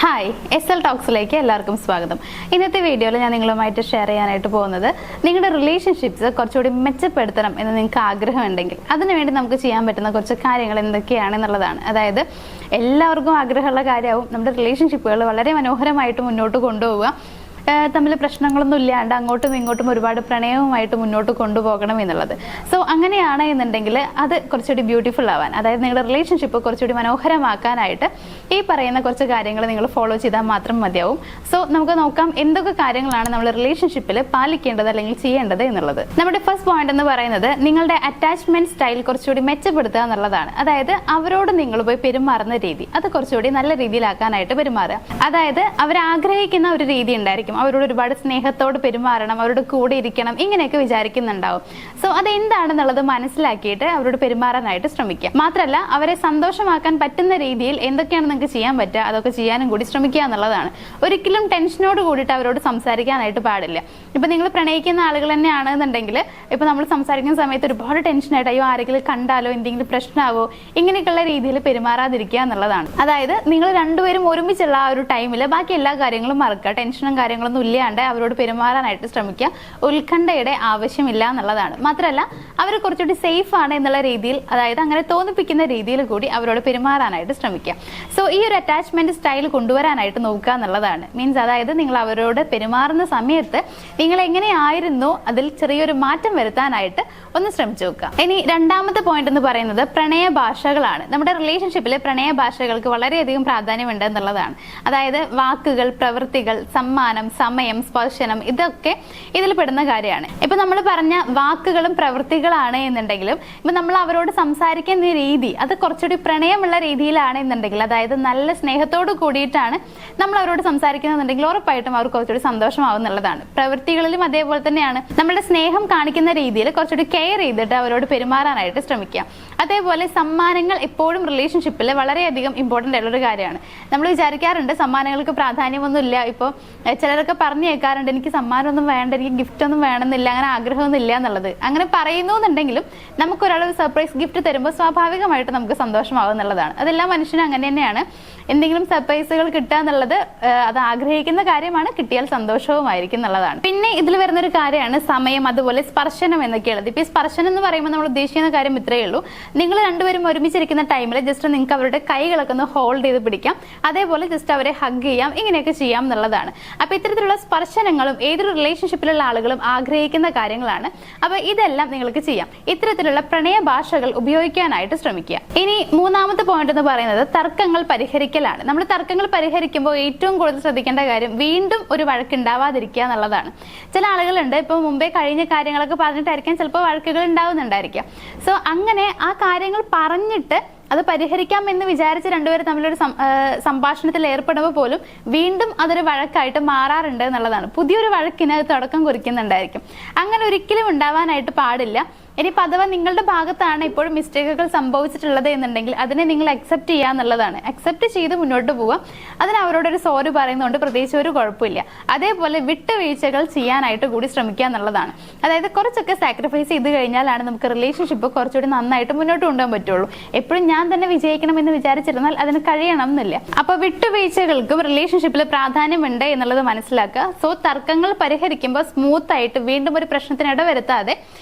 Hi SL ടോക്സിലേക്ക് എല്ലാവർക്കും സ്വാഗതം. ഇന്നത്തെ വീഡിയോയിൽ ഞാൻ നിങ്ങളുമായിട്ട് ഷെയർ ചെയ്യാനായിട്ട് പോകുന്നത് നിങ്ങളുടെ റിലേഷൻഷിപ്സ് കുറച്ചുകൂടി മെച്ചപ്പെടുത്തണം എന്ന് നിങ്ങൾക്ക് ആഗ്രഹമുണ്ടെങ്കിൽ അതിനുവേണ്ടി നമുക്ക് ചെയ്യാൻ പറ്റുന്ന കുറച്ച് കാര്യങ്ങൾ എന്തൊക്കെയാണെന്നുള്ളതാണ്. അതായത് എല്ലാവർക്കും ആഗ്രഹമുള്ള കാര്യമാവും നമ്മുടെ റിലേഷൻഷിപ്പുകൾ വളരെ മനോഹരമായിട്ട് മുന്നോട്ട് കൊണ്ടുപോവുക, തമ്മിൽ പ്രശ്നങ്ങളൊന്നും ഇല്ലാണ്ട് അങ്ങോട്ടും ഇങ്ങോട്ടും ഒരുപാട് പ്രണയവുമായിട്ട് മുന്നോട്ട് കൊണ്ടുപോകണം എന്നുള്ളത്. സോ അങ്ങനെയാണ് എന്നുണ്ടെങ്കിൽ അത് കുറച്ചുകൂടി ബ്യൂട്ടിഫുൾ ആവാൻ, അതായത് നിങ്ങളുടെ റിലേഷൻഷിപ്പ് കുറച്ചുകൂടി മനോഹരമാക്കാനായിട്ട് ഈ പറയുന്ന കുറച്ച് കാര്യങ്ങൾ നിങ്ങൾ ഫോളോ ചെയ്താൽ മാത്രം മതിയാവും. സോ നമുക്ക് നോക്കാം എന്തൊക്കെ കാര്യങ്ങളാണ് നമ്മൾ റിലേഷൻഷിപ്പിൽ പാലിക്കേണ്ടത് അല്ലെങ്കിൽ ചെയ്യേണ്ടത് എന്നുള്ളത്. നമ്മുടെ ഫസ്റ്റ് പോയിന്റ് എന്ന് പറയുന്നത് നിങ്ങളുടെ അറ്റാച്ച്മെന്റ് സ്റ്റൈൽ കുറച്ചുകൂടി മെച്ചപ്പെടുത്തുക എന്നുള്ളതാണ്. അതായത് അവരോട് നിങ്ങൾ പോയി പെരുമാറുന്ന രീതി അത് കുറച്ചുകൂടി നല്ല രീതിയിലാക്കാനായിട്ട് പെരുമാറുക. അതായത് അവരാഗ്രഹിക്കുന്ന ഒരു രീതി ഉണ്ടായിരിക്കും, അവരോട് ഒരുപാട് സ്നേഹത്തോട് പെരുമാറണം, അവരോട് കൂടെ ഇരിക്കണം, ഇങ്ങനെയൊക്കെ വിചാരിക്കുന്നുണ്ടാവും. സോ അതെന്താണെന്നുള്ളത് മനസ്സിലാക്കിയിട്ട് അവരോട് പെരുമാറാനായിട്ട് ശ്രമിക്കുക. മാത്രമല്ല അവരെ സന്തോഷമാക്കാൻ പറ്റുന്ന രീതിയിൽ എന്തൊക്കെയാണ് നിങ്ങൾക്ക് ചെയ്യാൻ പറ്റുക അതൊക്കെ ചെയ്യാനും കൂടി ശ്രമിക്കുക എന്നുള്ളതാണ്. ഒരിക്കലും ടെൻഷനോട് കൂടിയിട്ട് അവരോട് സംസാരിക്കാനായിട്ട് പാടില്ല. ഇപ്പൊ നിങ്ങൾ പ്രണയിക്കുന്ന ആളുകൾ തന്നെയാണെന്നുണ്ടെങ്കിൽ ഇപ്പൊ നമ്മൾ സംസാരിക്കുന്ന സമയത്ത് ഒരുപാട് ടെൻഷനായിട്ട് അയ്യോ ആരെങ്കിലും കണ്ടാലോ എന്തെങ്കിലും പ്രശ്നമാവോ ഇങ്ങനെയൊക്കെയുള്ള രീതിയിൽ പെരുമാറാതിരിക്കുക എന്നുള്ളതാണ്. അതായത് നിങ്ങൾ രണ്ടുപേരും ഒരുമിച്ചുള്ള ആ ഒരു ടൈമിൽ ബാക്കി എല്ലാ കാര്യങ്ങളും മറക്കുക, ടെൻഷനും കാര്യങ്ങളൊന്നും ഇല്ലാണ്ട് അവരോട് പെരുമാറാനായിട്ട് ശ്രമിക്കുക. ഉത്കണ്ഠയുടെ ആവശ്യമില്ല എന്നുള്ളതാണ്. മാത്രമല്ല അവർ കുറച്ചുകൂടി സേഫ് ആണ് എന്നുള്ള രീതിയിൽ, അതായത് അങ്ങനെ തോന്നിപ്പിക്കുന്ന രീതിയിൽ കൂടി അവരോട് പെരുമാറാനായിട്ട് ശ്രമിക്കുക. സോ ഈ ഒരു അറ്റാച്ച്മെന്റ് സ്റ്റൈൽ കൊണ്ടുവരാനായിട്ട് നോക്കുക എന്നുള്ളതാണ്. മീൻസ് അതായത് നിങ്ങൾ അവരോട് പെരുമാറുന്ന സമയത്ത് നിങ്ങൾ എങ്ങനെയായിരുന്നു അതിൽ ചെറിയൊരു മാറ്റം വരുത്താനായിട്ട് ഒന്ന് ശ്രമിച്ചു നോക്കുക. ഇനി രണ്ടാമത്തെ പോയിന്റ് എന്ന് പറയുന്നത് പ്രണയ ഭാഷകളാണ്. നമ്മുടെ റിലേഷൻഷിപ്പിലെ പ്രണയ ഭാഷകൾക്ക് വളരെയധികം പ്രാധാന്യമുണ്ട് എന്നുള്ളതാണ്. അതായത് വാക്കുകൾ, പ്രവൃത്തികൾ, സമ്മാനം, സമയം, സ്പർശനം ഇതൊക്കെ ഇതിൽ പെടുന്ന കാര്യമാണ്. ഇപ്പൊ നമ്മൾ പറഞ്ഞ വാക്കുകളും പ്രവൃത്തികളാണ് എന്നുണ്ടെങ്കിലും ഇപ്പൊ നമ്മൾ അവരോട് സംസാരിക്കുന്ന രീതി അത് കുറച്ചുകൂടി പ്രണയമുള്ള രീതിയിലാണ് എന്നുണ്ടെങ്കിൽ, അതായത് നല്ല സ്നേഹത്തോട് കൂടിയിട്ടാണ് നമ്മൾ അവരോട് സംസാരിക്കുന്നുണ്ടെങ്കിൽ ഉറപ്പായിട്ടും അവർ കുറച്ചുകൂടി സന്തോഷമാവുന്നുള്ളതാണ്. പ്രവൃത്തികളിലും അതേപോലെ തന്നെയാണ്. നമ്മളുടെ സ്നേഹം കാണിക്കുന്ന രീതിയിൽ കുറച്ചുകൂടി കെയർ ചെയ്തിട്ട് അവരോട് പെരുമാറാനായിട്ട് ശ്രമിക്കുക. അതേപോലെ സമ്മാനങ്ങൾ എപ്പോഴും റിലേഷൻഷിപ്പിൽ വളരെയധികം ഇമ്പോർട്ടൻ്റ് ആയിട്ടുള്ള ഒരു കാര്യമാണ്. നമ്മൾ വിചാരിക്കാറുണ്ട് സമ്മാനങ്ങൾക്ക് പ്രാധാന്യമൊന്നുമില്ല. ഇപ്പോൾ ചിലരൊക്കെ പറഞ്ഞു കേൾക്കാറുണ്ട് എനിക്ക് സമ്മാനമൊന്നും വേണ്ട, എനിക്ക് ഗിഫ്റ്റ് ഒന്നും വേണമെന്നില്ല, അങ്ങനെ ആഗ്രഹമൊന്നും ഇല്ല എന്നുള്ളത്. അങ്ങനെ പറയുന്നു എന്നുണ്ടെങ്കിലും നമുക്ക് ഒരാൾ ഒരു സർപ്രൈസ് ഗിഫ്റ്റ് തരുമ്പോൾ സ്വാഭാവികമായിട്ട് നമുക്ക് സന്തോഷമാവും എന്നുള്ളതാണ്. അതെല്ലാം മനുഷ്യനും അങ്ങനെ തന്നെയാണ്. എന്തെങ്കിലും സർപ്രൈസുകൾ കിട്ടുക എന്നുള്ളത് അത് ആഗ്രഹിക്കുന്ന കാര്യമാണ്, കിട്ടിയാൽ സന്തോഷവുമായിരിക്കും എന്നുള്ളതാണ്. പിന്നെ ഇതിൽ വരുന്നൊരു കാര്യമാണ് സമയം, അതുപോലെ സ്പർശനം എന്നൊക്കെയുള്ളത്. ഇപ്പൊ ഈ സ്പർശനം എന്ന് പറയുമ്പോൾ നമ്മൾ ഉദ്ദേശിക്കുന്ന കാര്യം ഇത്രയേ ഉള്ളൂ. നിങ്ങൾ രണ്ടുപേരും ഒരുമിച്ചിരിക്കുന്ന ടൈമിൽ ജസ്റ്റ് നിങ്ങൾക്ക് അവരുടെ കൈകളൊക്കെ ഒന്ന് ഹോൾഡ് ചെയ്ത് പിടിക്കാം, അതേപോലെ ജസ്റ്റ് അവരെ ഹഗ് ചെയ്യാം, ഇങ്ങനെയൊക്കെ ചെയ്യാം എന്നുള്ളതാണ്. അപ്പൊ ഇത്തരത്തിലുള്ള സ്പർശനങ്ങളും ഏതൊരു റിലേഷൻഷിപ്പിലുള്ള ആളുകളും ആഗ്രഹിക്കുന്ന കാര്യങ്ങളാണ്. അപ്പൊ ഇതെല്ലാം നിങ്ങൾക്ക് ചെയ്യാം. ഇത്തരത്തിലുള്ള പ്രണയ ഭാഷകൾ ഉപയോഗിക്കാനായിട്ട് ശ്രമിക്കുക. ഇനി മൂന്നാമത്തെ പോയിന്റ് എന്ന് പറയുന്നത് തർക്കങ്ങൾ പരിഹരിക്കലാണ്. നമ്മൾ തർക്കങ്ങൾ പരിഹരിക്കുമ്പോൾ ഏറ്റവും കൂടുതൽ ശ്രദ്ധിക്കേണ്ട കാര്യം വീണ്ടും ഒരു വഴക്കുണ്ടാവാതിരിക്കുക എന്നുള്ളതാണ്. ചില ആളുകളുണ്ട് ഇപ്പൊ മുമ്പേ കഴിഞ്ഞ കാര്യങ്ങളൊക്കെ പറഞ്ഞിട്ടായിരിക്കാം ചിലപ്പോൾ വഴക്കുകൾ ഉണ്ടാവുന്നുണ്ടായിരിക്കാം. സോ അങ്ങനെ ആ കാര്യങ്ങൾ പറഞ്ഞിട്ട് അത് പരിഹരിക്കാം എന്ന് വിചാരിച്ച് രണ്ടുപേരും തമ്മിലൊരു സംഭാഷണത്തിൽ ഏർപ്പെടുമ്പോൾ പോലും വീണ്ടും അതൊരു വഴക്കായിട്ട് മാറാറുണ്ട് എന്നുള്ളതാണ്. പുതിയൊരു വഴക്കിന് തുടക്കം കുറിക്കുന്നുണ്ടായിരിക്കും. അങ്ങനെ ഒരിക്കലും ഉണ്ടാവാനായിട്ട് പാടില്ല. ഇനിയിപ്പോൾ അഥവാ നിങ്ങളുടെ ഭാഗത്താണ് ഇപ്പോഴും മിസ്റ്റേക്കുകൾ സംഭവിച്ചിട്ടുള്ളത് എന്നുണ്ടെങ്കിൽ അതിനെ നിങ്ങൾ അക്സെപ്റ്റ് ചെയ്യുക എന്നുള്ളതാണ്. അക്സെപ്റ്റ് ചെയ്ത് മുന്നോട്ട് പോവുക. അതിന് അവരോടൊരു സോറി പറയുന്നതുകൊണ്ട് പ്രത്യേകിച്ച് ഒരു കുഴപ്പമില്ല. അതേപോലെ വിട്ടുവീഴ്ചകൾ ചെയ്യാനായിട്ട് കൂടി ശ്രമിക്കുക എന്നുള്ളതാണ്. അതായത് കുറച്ചൊക്കെ സാക്രിഫൈസ് ചെയ്ത് കഴിഞ്ഞാലാണ് നമുക്ക് റിലേഷൻഷിപ്പ് കുറച്ചുകൂടി നന്നായിട്ട് മുന്നോട്ട് കൊണ്ടുപോകാൻ പറ്റുള്ളൂ. എപ്പോഴും ഞാൻ തന്നെ വിജയിക്കണം എന്ന് വിചാരിച്ചിരുന്നാൽ അതിന് കഴിയണം എന്നില്ല. അപ്പൊ വിട്ടുവീഴ്ചകൾക്കും റിലേഷൻഷിപ്പിൽ പ്രാധാന്യമുണ്ട് എന്നുള്ളത് മനസ്സിലാക്കുക. സോ തർക്കങ്ങൾ പരിഹരിക്കുമ്പോൾ സ്മൂത്ത് ആയിട്ട് വീണ്ടും ഒരു പ്രശ്നത്തിന് ഇടവരുത്താതെ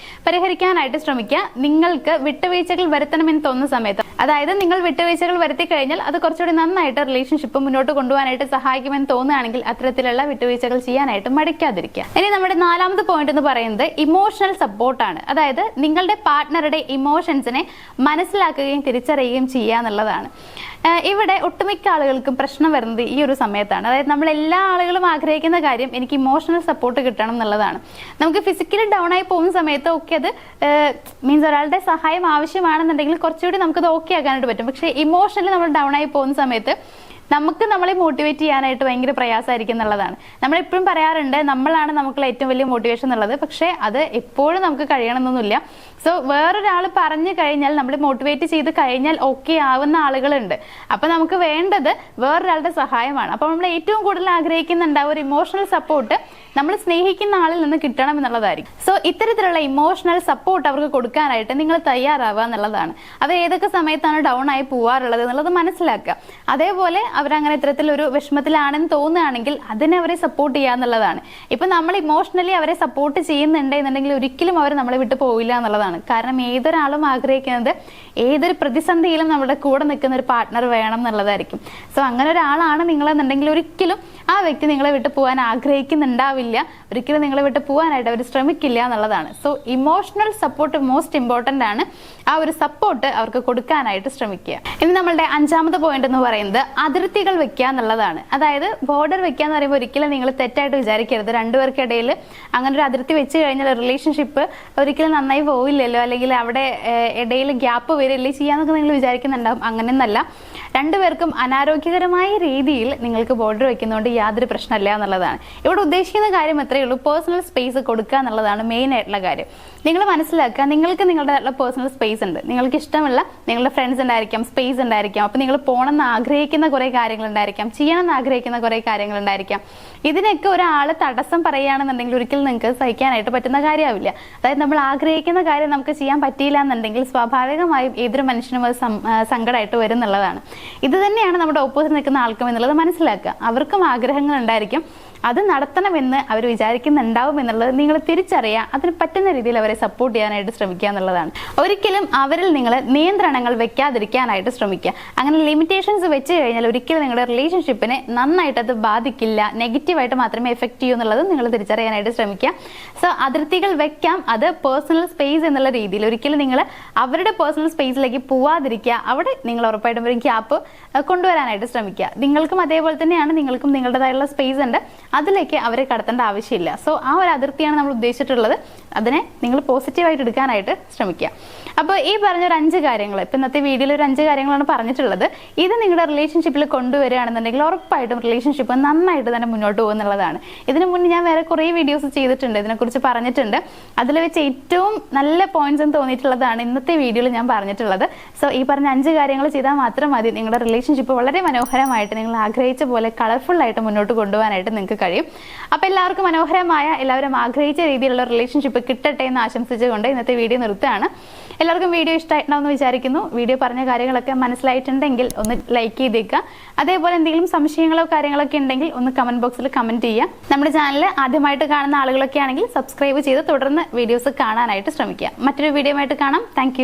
പരിഹരിക്കാനായിട്ട് ശ്രമിക്കുക. നിങ്ങൾക്ക് വിട്ടുവീഴ്ചകൾ വരുത്തണമെന്ന് തോന്നുന്ന സമയത്ത്, അതായത് നിങ്ങൾ വിട്ടുവീഴ്ചകൾ വരുത്തി കഴിഞ്ഞാൽ അത് കുറച്ചുകൂടി നന്നായിട്ട് റിലേഷൻഷിപ്പ് മുന്നോട്ട് കൊണ്ടുപോകാനായിട്ട് സഹായിക്കുമെന്ന് തോന്നുകയാണെങ്കിൽ അത്തരത്തിലുള്ള വിട്ടുവീഴ്ചകൾ ചെയ്യാനായിട്ട് മടിക്കാതിരിക്കുക. ഇനി നമ്മുടെ നാലാമത്തെ പോയിന്റ് എന്ന് പറയുന്നത് ഇമോഷണൽ സപ്പോർട്ടാണ്. അതായത് നിങ്ങളുടെ പാർട്ട്ണറുടെ ഇമോഷൻസിനെ മനസ്സിലാക്കുകയും തിരിച്ചറിയുകയും ചെയ്യുക എന്നുള്ളതാണ്. ഇവിടെ ഒട്ടുമിക്ക ആളുകൾക്കും പ്രശ്നം വരുന്നത് ഈ ഒരു സമയത്താണ്. അതായത് നമ്മൾ എല്ലാ ആളുകളും ആഗ്രഹിക്കുന്ന കാര്യം എനിക്ക് ഇമോഷണൽ സപ്പോർട്ട് കിട്ടണം എന്നുള്ളതാണ്. നമുക്ക് ഫിസിക്കലി ഡൗൺ ആയി പോകുന്ന സമയത്ത് ഒക്കെ അത് മീൻസ് ഒരാളുടെ സഹായം ആവശ്യമാണെന്നുണ്ടെങ്കിൽ കുറച്ചുകൂടി നമുക്കത് ഓക്കെ ആക്കാനായിട്ട് പറ്റും. പക്ഷേ ഇമോഷണലി നമ്മൾ ഡൗൺ ആയി പോകുന്ന സമയത്ത് നമുക്ക് നമ്മളെ മോട്ടിവേറ്റ് ചെയ്യാനായിട്ട് ഭയങ്കര പ്രയാസമായിരിക്കും എന്നുള്ളതാണ്. നമ്മളെപ്പോഴും പറയാറുണ്ട് നമ്മളാണ് നമുക്കുള്ള ഏറ്റവും വലിയ മോട്ടിവേഷൻ എന്നുള്ളത്. പക്ഷേ അത് എപ്പോഴും നമുക്ക് കഴിയണമെന്നൊന്നുമില്ല. സോ വേറൊരാൾ പറഞ്ഞു കഴിഞ്ഞാൽ നമ്മൾ മോട്ടിവേറ്റ് ചെയ്ത് കഴിഞ്ഞാൽ ഓക്കെ ആവുന്ന ആളുകളുണ്ട്. അപ്പൊ നമുക്ക് വേണ്ടത് വേറൊരാളുടെ സഹായമാണ്. അപ്പൊ നമ്മൾ ഏറ്റവും കൂടുതൽ ആഗ്രഹിക്കുന്നുണ്ടാവും ഒരു ഇമോഷണൽ സപ്പോർട്ട് നമ്മൾ സ്നേഹിക്കുന്ന ആളിൽ നിന്ന് കിട്ടണം എന്നുള്ളതായിരിക്കും. സോ ഇത്തരത്തിലുള്ള ഇമോഷണൽ സപ്പോർട്ട് അവർക്ക് കൊടുക്കാനായിട്ട് നിങ്ങൾ തയ്യാറാവുക എന്നുള്ളതാണ്. അവർ ഏതൊക്കെ സമയത്താണ് ഡൗൺ ആയി പോവാറുള്ളത് എന്നുള്ളത് മനസ്സിലാക്കുക. അതേപോലെ അവരങ്ങനെ ഇത്തരത്തിലൊരു വിഷമത്തിലാണെന്ന് തോന്നുകയാണെങ്കിൽ അതിനെ അവരെ സപ്പോർട്ട് ചെയ്യുക എന്നുള്ളതാണ്. ഇപ്പൊ നമ്മൾ ഇമോഷണലി അവരെ സപ്പോർട്ട് ചെയ്യുന്നുണ്ട് എന്നുണ്ടെങ്കിൽ ഒരിക്കലും അവർ നമ്മളെ വിട്ടു പോയില്ല എന്നുള്ളതാണ്. കാരണം ഏതൊരാളും ആഗ്രഹിക്കുന്നത് ഏതൊരു പ്രതിസന്ധിയിലും നമ്മുടെ കൂടെ നിൽക്കുന്ന ഒരു പാർട്ട്ണർ വേണം എന്നുള്ളതായിരിക്കും. സോ അങ്ങനെ ഒരാളാണ് നിങ്ങളെന്നുണ്ടെങ്കിൽ ഒരിക്കലും ആ വ്യക്തി നിങ്ങളെ വിട്ടു പോകാൻ ആഗ്രഹിക്കുന്നുണ്ടാവില്ല, ഒരിക്കലും നിങ്ങളെ വിട്ടു പോകാനായിട്ട് അവർ ശ്രമിക്കില്ല എന്നുള്ളതാണ്. So emotional support most important ആണ്. ആ ഒരു സപ്പോർട്ട് അവർക്ക് കൊടുക്കാനായിട്ട് ശ്രമിക്കുക. ഇനി നമ്മളുടെ 5ാമത്തെ പോയിന്റ് എന്ന് പറയുന്നത് അതിർത്തികൾ വെക്കുക എന്നുള്ളതാണ്. അതായത് ബോർഡർ വെക്കുക എന്ന് പറയുമ്പോൾ ഒരിക്കലും നിങ്ങൾ തെറ്റായിട്ട് വിചാരിക്കരുത്. രണ്ടുപേർക്കിടയിൽ അങ്ങനെ ഒരു അതിർത്തി വെച്ച് കഴിഞ്ഞാൽ റിലേഷൻഷിപ്പ് ഒരിക്കലും നന്നായി പോവില്ലല്ലോ, അല്ലെങ്കിൽ അവിടെ ഇടയിൽ ഗ്യാപ്പ് വരില്ലേ ചെയ്യാന്നൊക്കെ നിങ്ങൾ വിചാരിക്കുന്നുണ്ടാവും. അങ്ങനെയൊന്നല്ല. രണ്ടുപേർക്കും അനാരോഗ്യകരമായ രീതിയിൽ നിങ്ങൾക്ക് ബോർഡർ വെക്കുന്നതുകൊണ്ട് യാതൊരു പ്രശ്നമില്ല എന്നുള്ളതാണ്. ഇവിടെ ഉദ്ദേശിക്കുന്ന കാര്യം എത്രയേ ഉള്ളൂ, പേഴ്സണൽ സ്പേസ് കൊടുക്കുക എന്നുള്ളതാണ് മെയിൻ ആയിട്ടുള്ള കാര്യം. നിങ്ങൾ മനസ്സിലാക്കുക, നിങ്ങൾക്ക് നിങ്ങളുടെ പേഴ്സണൽ സ്പേസ് ഉണ്ട്. നിങ്ങൾക്ക് ഇഷ്ടമുള്ള നിങ്ങളുടെ ഫ്രണ്ട്സ് ഉണ്ടായിരിക്കാം, സ്പേസ് ഉണ്ടായിരിക്കാം. അപ്പൊ നിങ്ങൾ പോകണമെന്ന് ആഗ്രഹിക്കുന്ന കുറെ കാര്യങ്ങൾ ഉണ്ടായിരിക്കാം, ചെയ്യണമെന്ന് ആഗ്രഹിക്കുന്ന കുറെ കാര്യങ്ങൾ ഉണ്ടായിരിക്കാം. ഇതിനൊക്കെ ഒരാൾ തടസ്സം പറയുകയാണെന്നുണ്ടെങ്കിൽ ഒരിക്കലും നിങ്ങൾക്ക് സഹിക്കാനായിട്ട് പറ്റുന്ന കാര്യമാവില്ല. അതായത് നമ്മൾ ആഗ്രഹിക്കുന്ന കാര്യം നമുക്ക് ചെയ്യാൻ പറ്റിയില്ല എന്നുണ്ടെങ്കിൽ സ്വാഭാവികമായും ഏതൊരു മനുഷ്യനും അത് സങ്കടമായിട്ട് വരും എന്നുള്ളതാണ്. ഇത് തന്നെയാണ് നമ്മുടെ ഓപ്പോസിറ്റ് നിൽക്കുന്ന ആൾക്കും എന്നുള്ളത് മനസ്സിലാക്കുക. അവർക്കും ആഗ്രഹങ്ങൾ ഉണ്ടായിരിക്കും, അത് നടത്തണമെന്ന് അവർ വിചാരിക്കുന്നുണ്ടാവും എന്നുള്ളത് നിങ്ങൾ തിരിച്ചറിയുക. അതിന് പറ്റുന്ന രീതിയിൽ അവരെ സപ്പോർട്ട് ചെയ്യാനായിട്ട് ശ്രമിക്കുക എന്നുള്ളതാണ്. ഒരിക്കലും അവരിൽ നിങ്ങൾ നിയന്ത്രണങ്ങൾ വെക്കാതിരിക്കാനായിട്ട് ശ്രമിക്കുക. അങ്ങനെ ലിമിറ്റേഷൻസ് വെച്ച് കഴിഞ്ഞാൽ ഒരിക്കലും നിങ്ങളുടെ റിലേഷൻഷിപ്പിനെ നന്നായിട്ട് അത് ബാധിക്കില്ല, നെഗറ്റീവായിട്ട് മാത്രമേ എഫക്ട് ചെയ്യൂ എന്നുള്ളത് നിങ്ങൾ തിരിച്ചറിയാനായിട്ട് ശ്രമിക്കുക. സോ അതിർത്തികൾ വെക്കാം, അത് പേഴ്സണൽ സ്പേസ് എന്നുള്ള രീതിയിൽ. ഒരിക്കലും നിങ്ങൾ അവരുടെ പേഴ്സണൽ സ്പേസിലേക്ക് പോവാതിരിക്കുക. അവിടെ നിങ്ങൾ ഉറപ്പായിട്ടും ഒരു ഗ്യാപ്പ് കൊണ്ടുവരാനായിട്ട് ശ്രമിക്കുക. നിങ്ങൾക്കും അതേപോലെ തന്നെയാണ്, നിങ്ങൾക്കും നിങ്ങളുടേതായുള്ള സ്പേസ് ഉണ്ട്, അതിലേക്ക് അവരെ കടത്തേണ്ട ആവശ്യമില്ല. സോ ആ ഒരു അതിർത്തിയാണ് നമ്മൾ ഉദ്ദേശിച്ചിട്ടുള്ളത്. അതിനെ നിങ്ങൾ പോസിറ്റീവായിട്ട് എടുക്കാനായിട്ട് ശ്രമിക്കുക. അപ്പോൾ ഈ പറഞ്ഞ ഒരു 5 കാര്യങ്ങൾ, ഇപ്പം ഇന്നത്തെ വീഡിയോയിൽ ഒരു 5 കാര്യങ്ങളാണ് പറഞ്ഞിട്ടുള്ളത്. ഇത് നിങ്ങളുടെ റിലേഷൻഷിപ്പിൽ കൊണ്ടുവരികയാണെന്നുണ്ടെങ്കിൽ ഉറപ്പായിട്ടും റിലേഷൻഷിപ്പ് നന്നായിട്ട് തന്നെ മുന്നോട്ട് പോകുന്നുള്ളതാണ്. ഇതിനു മുന്നേ ഞാൻ വേറെ കുറേ വീഡിയോസ് ചെയ്തിട്ടുണ്ട്, ഇതിനെക്കുറിച്ച് പറഞ്ഞിട്ടുണ്ട്. അതിൽ വെച്ച് ഏറ്റവും നല്ല പോയിന്റ്സ് എന്ന് തോന്നിയിട്ടുള്ളതാണ് ഇന്നത്തെ വീഡിയോയിൽ ഞാൻ പറഞ്ഞിട്ടുള്ളത്. സോ ഈ പറഞ്ഞ 5 കാര്യങ്ങൾ ചെയ്താൽ മാത്രം മതി നിങ്ങളുടെ റിലേഷൻഷിപ്പ് വളരെ മനോഹരമായിട്ട് നിങ്ങൾ ആഗ്രഹിച്ച പോലെ കളർഫുൾ ആയിട്ട് മുന്നോട്ട് കൊണ്ടുപോകാനായിട്ട് നിങ്ങൾക്ക് കഴിയും. അപ്പോൾ എല്ലാവർക്കും മനോഹരമായ, എല്ലാവരും ആഗ്രഹിച്ച രീതിയിലുള്ള റിലേഷൻഷിപ്പ് കിട്ടട്ടെ എന്ന് ആശംസിച്ചുകൊണ്ട് ഇന്നത്തെ വീഡിയോ നിർത്തുകയാണ്. എല്ലാവർക്കും വീഡിയോ ഇഷ്ടമായിട്ടുണ്ടാവുമെന്ന് വിചാരിക്കുന്നു. വീഡിയോ പറഞ്ഞ കാര്യങ്ങളൊക്കെ മനസ്സിലായിട്ടുണ്ടെങ്കിൽ ഒന്ന് ലൈക്ക് ചെയ്തേക്കുക. അതേപോലെ എന്തെങ്കിലും സംശയങ്ങളോ കാര്യങ്ങളൊക്കെ ഉണ്ടെങ്കിൽ ഒന്ന് കമന്റ് ബോക്സിൽ കമന്റ് ചെയ്യുക. നമ്മുടെ ചാനൽ ആദ്യമായിട്ട് കാണുന്ന ആളുകളൊക്കെ ആണെങ്കിൽ സബ്സ്ക്രൈബ് ചെയ്ത് തുടർന്ന് വീഡിയോസ് കാണാനായിട്ട് ശ്രമിക്കുക. മറ്റൊരു വീഡിയോ ആയിട്ട് കാണാം. താങ്ക്